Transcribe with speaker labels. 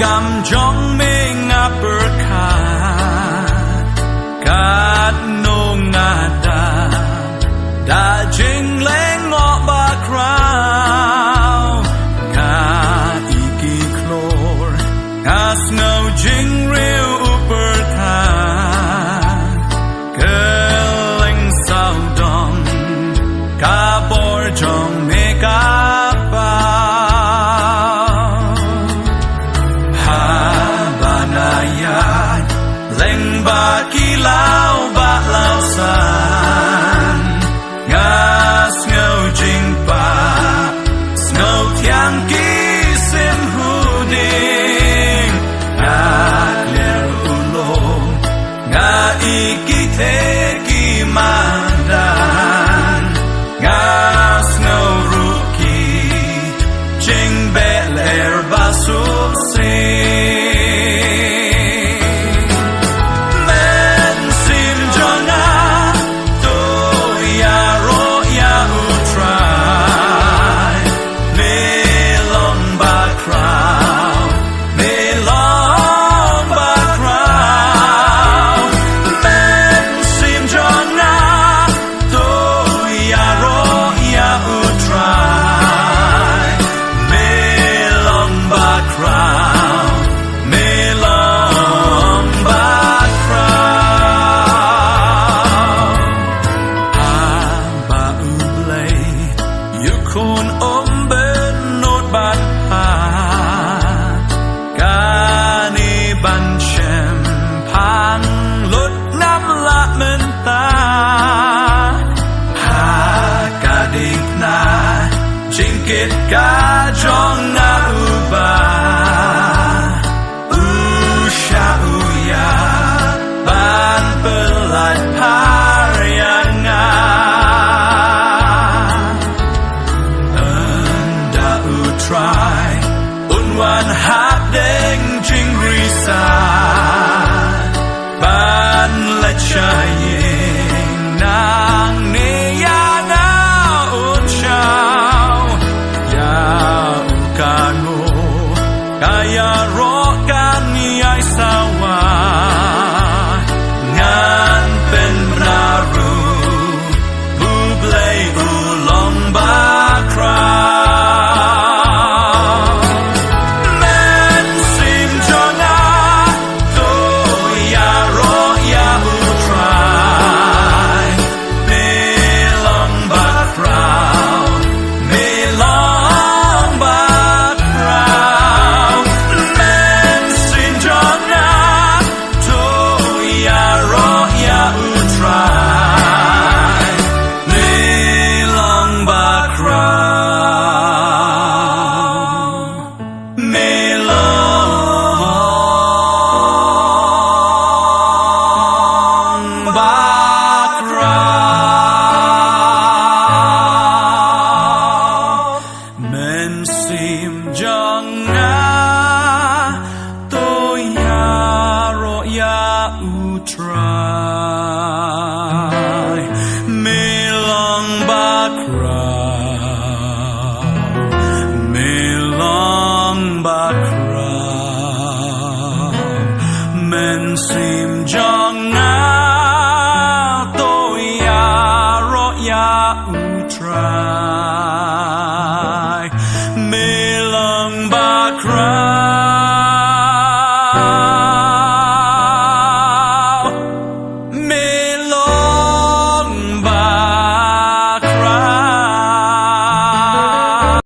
Speaker 1: Kam Jong Pyrkhat Katno madan da jinglyngngoh Bakhraw khlour sngew jingriew pyrthat Kylleng sawdong Kam Jong Haba iaid lyngba lawbah lawsan sngewthiang sngewthiang Mynsiem kliar madan sngew jingbeh lyer suhsieng Mynsiem iaroh U Trai Un Bakhraw Mynsiem iaroh U Trai Haba U Blei U Khun bên nốt bát Mynsiem phang lút năm lạ men ta na jingit Kam Jong ban pelat Ynda U Trai Un wan hap deng jingriew ban lying nang iaroh kan iaid sawa ngan pen naru U Blei U long Bakhraw Mynsiem iaroh U Trai long Bakhraw Mynsiem iaroh U Trai long Bakhraw Mynsiem iaroh U Trai long Bakhraw